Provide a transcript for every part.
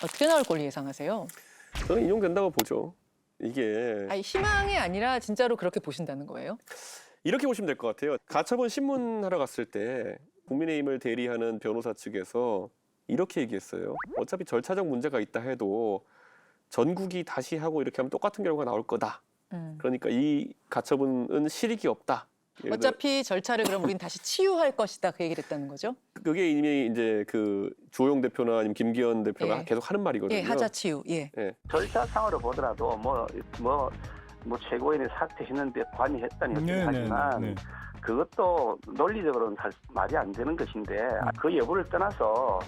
어떻게 나올 걸로 예상하세요? 저는 인용된다고 보죠. 이게 아니, 희망이 아니라 진짜로 그렇게 보신다는 거예요? 이렇게 보시면 될 것 같아요. 가처분 신문하러 갔을 때 국민의힘을 대리하는 변호사 측에서 이렇게 얘기했어요. 어차피 절차적 문제가 있다 해도 전국이 다시 하고 이렇게 하면 똑같은 결과가 나올 거다. 그러니까 이 가처분은 실익이 없다. 예를 들어 어차피 절차를 그럼 우린 다시 치유할 것이다 그 얘기를 했다는 거죠? 그게 이미 이제 그 주호영 대표나 아니면 김기현 대표가 예. 계속 하는 말이거든요. 예, 하자 치유. 예. 예. 절차상으로 보더라도 뭐 최고위원이 사퇴했는데 관여했다니 네, 하지만 네, 네. 그것도 논리적으로는 말이 안 되는 것인데 그 여부를 떠나서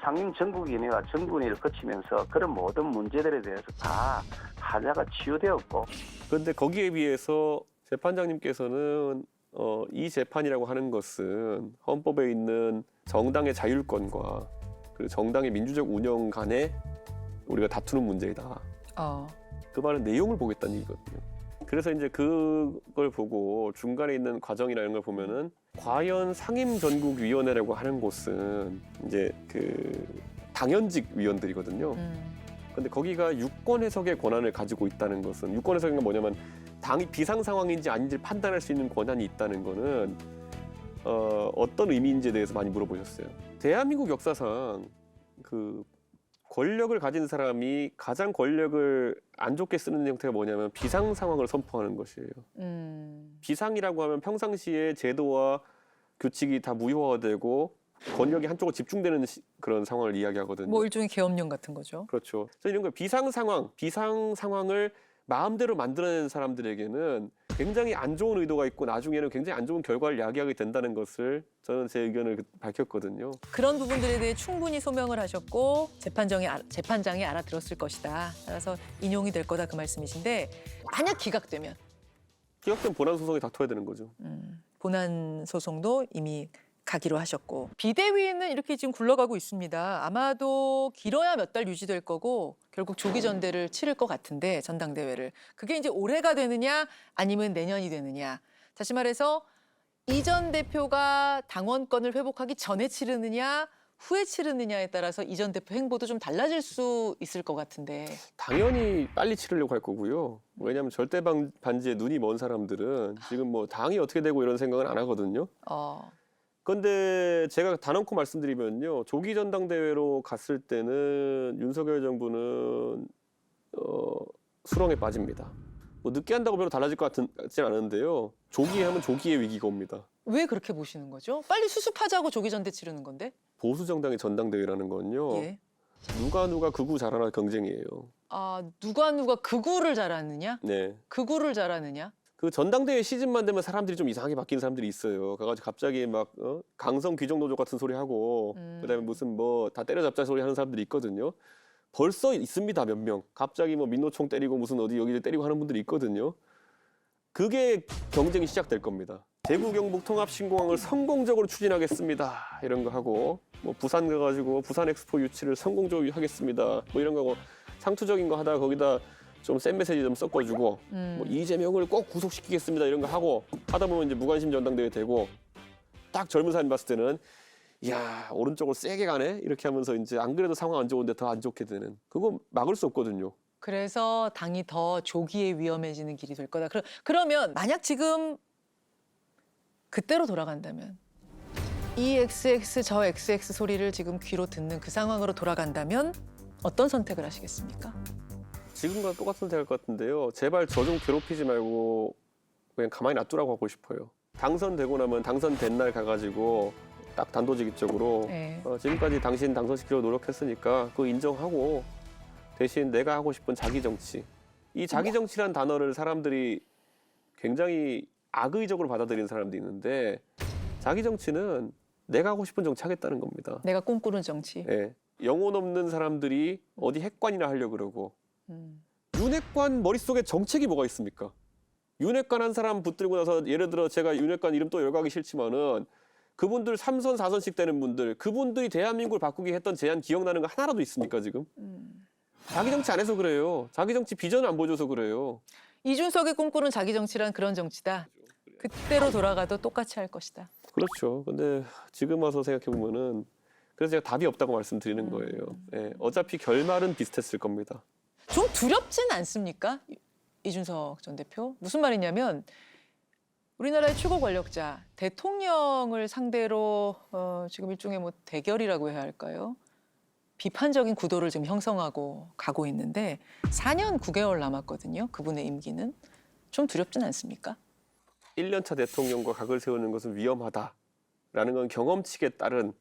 상임 전국위원회와 정부위원회를 거치면서 그런 모든 문제들에 대해서 다 하자가 치유되었고 그런데 거기에 비해서 재판장님께서는 이 재판이라고 하는 것은 헌법에 있는 정당의 자율권과 그리고 정당의 민주적 운영 간에 우리가 다투는 문제이다. 그 말은 내용을 보겠다는 얘기거든요. 그래서 이제 그걸 보고 중간에 있는 과정이나 이런 걸 보면은 과연 상임전국위원회라고 하는 곳은 이제 그 당연직 위원들이거든요. 근데 거기가 유권 해석의 권한을 가지고 있다는 것은 유권 해석이 뭐냐면 당이 비상 상황인지 아닌지를 판단할 수 있는 권한이 있다는 거는 어떤 의미인지에 대해서 많이 물어보셨어요. 대한민국 역사상 그 권력을 가진 사람이 가장 권력을 안 좋게 쓰는 형태가 뭐냐면 비상 상황을 선포하는 것이에요. 비상이라고 하면 평상시에 제도와 규칙이 다 무효화되고 권력이 한쪽으로 집중되는 그런 상황을 이야기하거든요. 뭐 일종의 계엄령 같은 거죠. 그렇죠. 그래서 이런 거 비상 상황을 마음대로 만들어내는 사람들에게는 굉장히 안 좋은 의도가 있고 나중에는 굉장히 안 좋은 결과를 야기하게 된다는 것을 저는 제 의견을 밝혔거든요. 그런 부분들에 대해 충분히 소명을 하셨고 재판장이 알아들었을 것이다. 따라서 인용이 될 거다 그 말씀이신데 만약 기각되면 기각된 본안 소송에 다퉈야 되는 거죠. 본안 소송도 이미 가기로 하셨고 비대위는 이렇게 지금 굴러가고 있습니다. 아마도 길어야 몇 달 유지될 거고 결국 조기 전대를 치를 것 같은데 전당대회를 그게 이제 올해가 되느냐 아니면 내년이 되느냐 다시 말해서 이 전 대표가 당원권을 회복하기 전에 치르느냐 후에 치르느냐에 따라서 이 전 대표 행보도 좀 달라질 수 있을 것 같은데 당연히 빨리 치르려고 할 거고요. 왜냐하면 절대 반지에 눈이 먼 사람들은 지금 뭐 당이 어떻게 되고 이런 생각은 안 하거든요. 그런데 제가 단언코 말씀드리면요. 조기 전당대회로 갔을 때는 윤석열 정부는 수렁에 빠집니다. 뭐 늦게 한다고 별로 달라질 것 같진 않은데요. 조기에 하면 조기의 위기가 옵니다. 왜 그렇게 보시는 거죠? 빨리 수습하자고 조기 전대 치르는 건데? 보수 정당의 전당대회라는 건요. 예. 누가 극우 잘하나 경쟁이에요. 아 누가 극우를 잘하느냐? 네. 극우를 잘하느냐? 그 전당대회 시즌만 되면 사람들이 좀 이상하게 바뀌는 사람들이 있어요. 가가지고 갑자기 막 강성 귀족 노조 같은 소리 하고 그다음에 무슨 뭐 다 때려잡자 소리 하는 사람들이 있거든요. 벌써 있습니다 몇 명. 갑자기 뭐 민노총 때리고 무슨 어디 여기 때리고 하는 분들이 있거든요. 그게 경쟁이 시작될 겁니다. 대구 경북 통합 신공항을 성공적으로 추진하겠습니다. 이런 거 하고 뭐 부산 가가지고 부산 엑스포 유치를 성공적으로 하겠습니다. 뭐 이런 거 하고 상투적인 거 하다가 거기다 좀 센 메시지 좀 섞어주고 뭐 이재명을 꼭 구속시키겠습니다 이런 거 하고 하다 보면 이제 무관심 전당대회 되고 딱 젊은 사람이 봤을 때는 이야 오른쪽으로 세게 가네 이렇게 하면서 이제 안 그래도 상황 안 좋은데 더 안 좋게 되는 그거 막을 수 없거든요. 그래서 당이 더 조기에 위험해지는 길이 될 거다. 그러면 만약 지금 그때로 돌아간다면 이 XX 저 XX 소리를 지금 귀로 듣는 그 상황으로 돌아간다면 어떤 선택을 하시겠습니까? 지금과 똑같은 선택할 것 같은데요. 제발 저 좀 괴롭히지 말고 그냥 가만히 놔두라고 하고 싶어요. 당선되고 나면 당선된 날 가가지고 딱 단도직입적으로 네. 지금까지 당신 당선시키려고 노력했으니까 그거 인정하고 대신 내가 하고 싶은 자기 정치. 이 자기 정치란 단어를 사람들이 굉장히 악의적으로 받아들이는 사람도 있는데 자기 정치는 내가 하고 싶은 정치 하겠다는 겁니다. 내가 꿈꾸는 정치. 네. 영혼 없는 사람들이 어디 핵관이나 하려고 그러고 윤핵관 머릿속에 정책이 뭐가 있습니까? 윤핵관 한 사람 붙들고 나서 예를 들어 제가 윤핵관 이름 또 열거하기 싫지만은 그분들 3선 4선씩 되는 분들 그분들이 대한민국을 바꾸게 했던 제안 기억나는 거 하나라도 있습니까 지금? 자기 정치 안 해서 그래요. 자기 정치 비전을 안 보여줘서 그래요. 이준석이 꿈꾸는 자기 정치란 그런 정치다. 그때로 돌아가도 똑같이 할 것이다. 그렇죠. 근데 지금 와서 생각해 보면은 그래서 제가 답이 없다고 말씀드리는 거예요. 예, 어차피 결말은 비슷했을 겁니다. 좀 두렵진 않습니까? 이준석 전 대표? 무슨 말이냐면 우리나라의 최고 권력자 대통령을 상대로 지금 일종의 뭐 대결이라고 해야 할까요? 비판적인 구도를 지금 형성하고 가고 있는데 4년 9개월 남았거든요. 그분의 임기는. 좀 두렵진 않습니까? 1년차 대통령과 각을 세우는 것은 위험하다라는 건 경험칙에 따른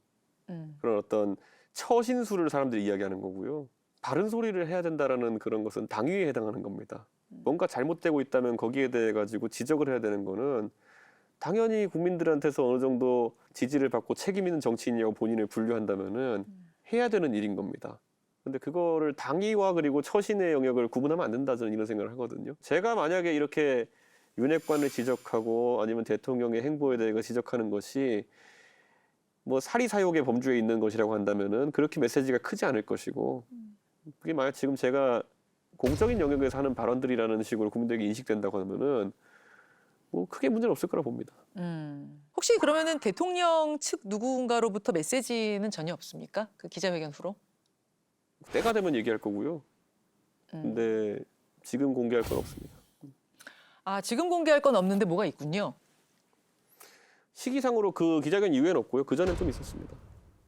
그런 어떤 처신수를 사람들이 이야기하는 거고요. 바른 소리를 해야 된다라는 그런 것은 당위에 해당하는 겁니다. 뭔가 잘못되고 있다면 거기에 대해 가지고 지적을 해야 되는 거는 당연히 국민들한테서 어느 정도 지지를 받고 책임 있는 정치인이라고 본인을 분류한다면은 해야 되는 일인 겁니다. 근데 그거를 당위와 그리고 처신의 영역을 구분하면 안 된다 저는 이런 생각을 하거든요. 제가 만약에 이렇게 윤핵관을 지적하고 아니면 대통령의 행보에 대해 지적하는 것이 뭐 사리사욕의 범주에 있는 것이라고 한다면은 그렇게 메시지가 크지 않을 것이고 그게 만약 지금 제가 공적인 영역에서 하는 발언들이라는 식으로 국민들에게 인식된다고 하면은 뭐 크게 문제는 없을 거라 봅니다. 혹시 그러면은 대통령 측 누군가로부터 메시지는 전혀 없습니까? 그 기자회견 후로? 때가 되면 얘기할 거고요. 근데 지금 공개할 건 없습니다. 아, 지금 공개할 건 없는데 뭐가 있군요. 시기상으로 그 기자회견 이후에는 없고요. 그 전엔 좀 있었습니다.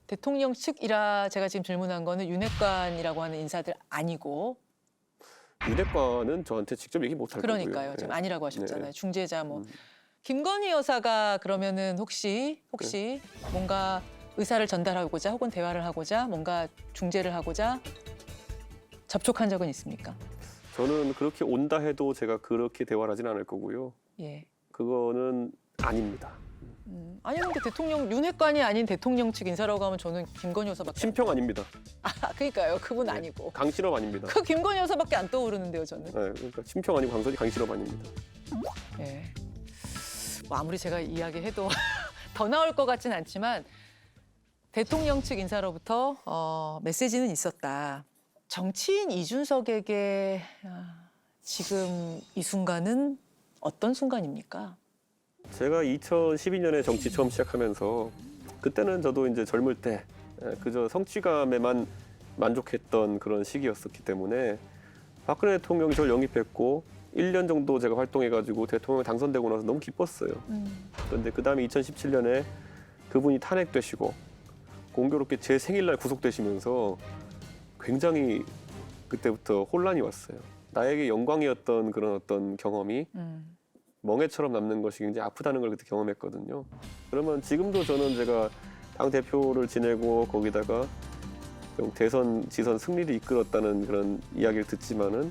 대통령 측이라 제가 지금 질문한 거는 윤핵관이라고 하는 인사들 아니고 윤핵관은 저한테 직접 얘기 못 할 거고요. 그러니까요. 지금 네. 아니라고 하셨잖아요. 네. 중재자 뭐. 김건희 여사가 그러면은 혹시 뭔가 의사를 전달하고자 혹은 대화를 하고자 뭔가 중재를 하고자 접촉한 적은 있습니까? 저는 그렇게 온다 해도 제가 그렇게 대화를 하진 않을 거고요. 예. 그거는 아닙니다. 아니 근데 대통령 윤핵관이 아닌 대통령 측 인사라고 하면 저는 김건희 여사밖에 심평 아닙니다. 그러니까요. 그분 네. 아니고. 강신업 아닙니다. 그 김건희 여사밖에 안 떠오르는데요, 저는. 네, 그러니까 심평 아니고 강신업 아닙니다. 예. 뭐 아무리 제가 이야기해도 더 나올 것 같진 않지만 대통령 측 인사로부터 메시지는 있었다. 정치인 이준석에게 지금 이 순간은 어떤 순간입니까? 제가 2012년에 정치 처음 시작하면서 그때는 저도 이제 젊을 때 그저 성취감에만 만족했던 그런 시기였었기 때문에 박근혜 대통령이 저를 영입했고 1년 정도 제가 활동해가지고 대통령에 당선되고 나서 너무 기뻤어요. 그런데 그 다음에 2017년에 그분이 탄핵되시고 공교롭게 제 생일날 구속되시면서 굉장히 그때부터 혼란이 왔어요. 나에게 영광이었던 그런 어떤 경험이 멍해처럼 남는 것이 굉장히 아프다는 걸 그때 경험했거든요. 그러면 지금도 저는 제가 당대표를 지내고 거기다가 대선, 지선 승리를 이끌었다는 그런 이야기를 듣지만은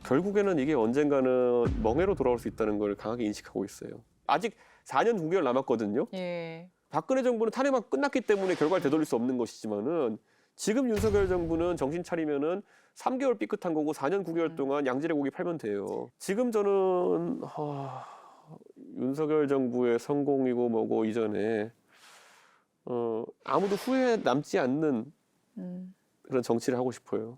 결국에는 이게 언젠가는 멍해로 돌아올 수 있다는 걸 강하게 인식하고 있어요. 아직 4년 9개월 남았거든요. 예. 박근혜 정부는 탄핵만 끝났기 때문에 결과를 되돌릴 수 없는 것이지만은 지금 윤석열 정부는 정신 차리면은 3개월 삐끗한 거고 4년 9개월 동안 양질의 고기 팔면 돼요. 지금 저는 윤석열 정부의 성공이고 뭐고 이전에 아무도 후회 남지 않는 그런 정치를 하고 싶어요.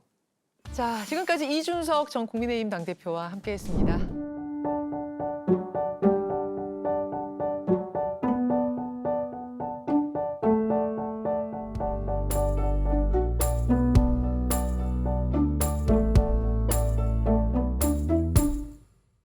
자, 지금까지 이준석 전 국민의힘 당대표와 함께했습니다.